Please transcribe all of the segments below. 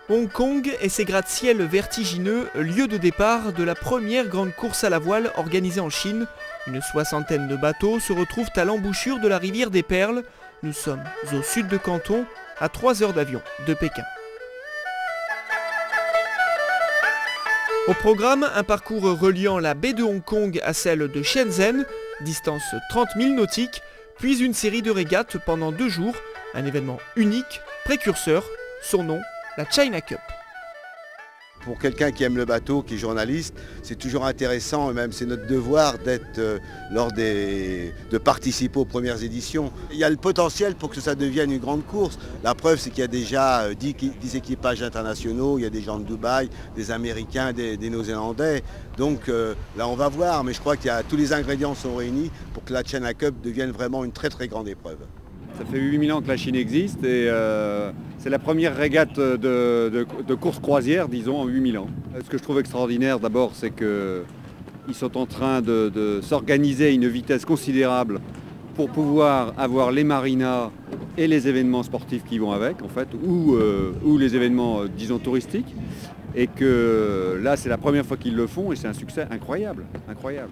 Hong Kong et ses gratte-ciel vertigineux, lieu de départ de la première grande course à la voile organisée en Chine. Une soixantaine de bateaux se retrouvent à l'embouchure de la rivière des Perles. Nous sommes au sud de Canton, à 3 heures d'avion de Pékin. Au programme, un parcours reliant la baie de Hong Kong à celle de Shenzhen, distance 30 000 nautiques, puis une série de régates pendant 2 jours, un événement unique, précurseur, son nom, la China Cup. Pour quelqu'un qui aime le bateau, qui est journaliste, c'est toujours intéressant, et même c'est notre devoir d'être de participer aux premières éditions. Il y a le potentiel pour que ça devienne une grande course. La preuve, c'est qu'il y a déjà 10 équipages internationaux, il y a des gens de Dubaï, des Américains, des Néo-Zélandais. Donc là, on va voir, mais je crois que tous les ingrédients sont réunis pour que la China Cup devienne vraiment une très très grande épreuve. Ça fait 8000 ans que la Chine existe et c'est la première régate de course croisière, disons, en 8000 ans. Ce que je trouve extraordinaire d'abord, c'est qu'ils sont en train de s'organiser à une vitesse considérable pour pouvoir avoir les marinas et les événements sportifs qui vont avec, en fait, ou les événements, disons, touristiques. Et que là, c'est la première fois qu'ils le font et c'est un succès incroyable, incroyable.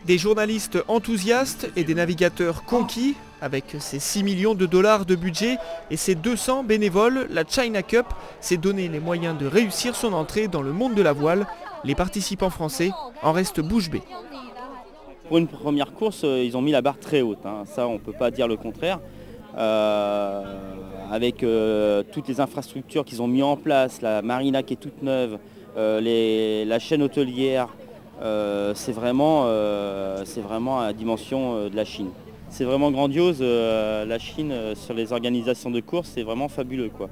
Des journalistes enthousiastes et des navigateurs conquis. Avec ses 6 millions de dollars de budget et ses 200 bénévoles, la China Cup s'est donné les moyens de réussir son entrée dans le monde de la voile. Les participants français en restent bouche bée. Pour une première course, ils ont mis la barre très haute, hein. Ça on ne peut pas dire le contraire. Avec toutes les infrastructures qu'ils ont mis en place, la marina qui est toute neuve, la chaîne hôtelière, c'est vraiment à la dimension de la Chine. C'est vraiment grandiose, la Chine sur les organisations de courses, c'est vraiment fabuleux, quoi.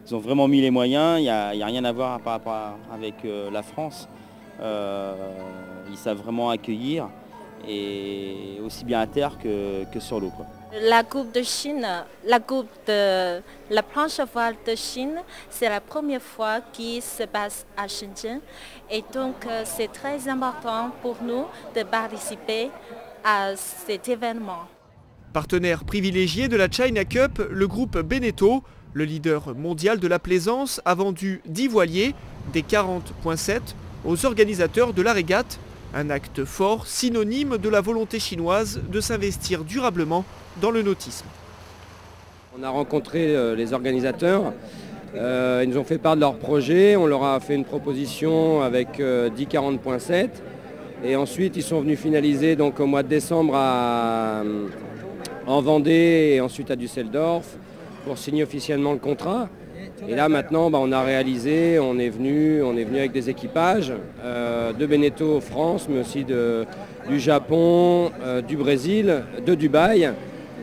Ils ont vraiment mis les moyens, il n'y a rien à voir par rapport avec la France. Ils savent vraiment accueillir, et aussi bien à terre que sur l'eau, quoi. La Coupe de Chine, la planche à voile de Chine, c'est la première fois qu'il se passe à Shenzhen. Et donc c'est très important pour nous de participer à cet événement. Partenaire privilégié de la China Cup, le groupe Beneteau, le leader mondial de la plaisance, a vendu 10 voiliers, des 40.7, aux organisateurs de la régate. Un acte fort, synonyme de la volonté chinoise de s'investir durablement dans le nautisme. On a rencontré les organisateurs, ils nous ont fait part de leur projet, on leur a fait une proposition avec 10 40.7 et ensuite ils sont venus finaliser donc, au mois de décembre en Vendée et ensuite à Düsseldorf pour signer officiellement le contrat. Et là maintenant on a réalisé, on est venu avec des équipages de Beneteau France mais aussi du Japon, du Brésil, de Dubaï.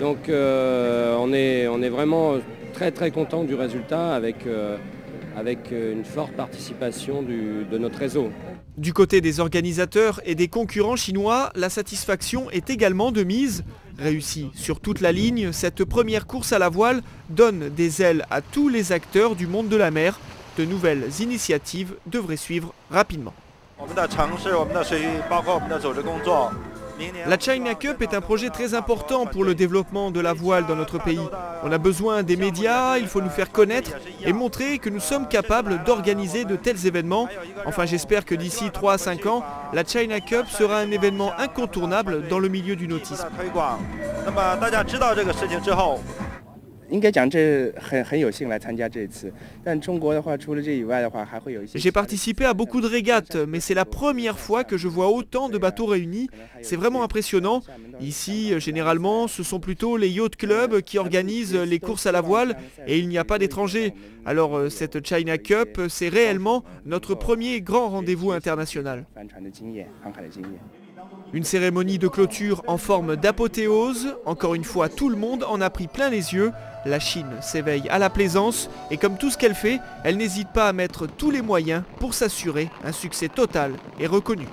Donc on est vraiment très très content du résultat avec une forte participation de notre réseau. Du côté des organisateurs et des concurrents chinois, la satisfaction est également de mise. Réussie sur toute la ligne, cette première course à la voile donne des ailes à tous les acteurs du monde de la mer. De nouvelles initiatives devraient suivre rapidement. La China Cup est un projet très important pour le développement de la voile dans notre pays. On a besoin des médias, il faut nous faire connaître et montrer que nous sommes capables d'organiser de tels événements. Enfin, j'espère que d'ici 3 à 5 ans, la China Cup sera un événement incontournable dans le milieu du nautisme. J'ai participé à beaucoup de régates, mais c'est la première fois que je vois autant de bateaux réunis. C'est vraiment impressionnant. Ici, généralement, ce sont plutôt les yacht clubs qui organisent les courses à la voile et il n'y a pas d'étrangers. Alors cette China Cup, c'est réellement notre premier grand rendez-vous international. Une cérémonie de clôture en forme d'apothéose. Encore une fois, tout le monde en a pris plein les yeux. La Chine s'éveille à la plaisance et comme tout ce qu'elle fait, elle n'hésite pas à mettre tous les moyens pour s'assurer un succès total et reconnu.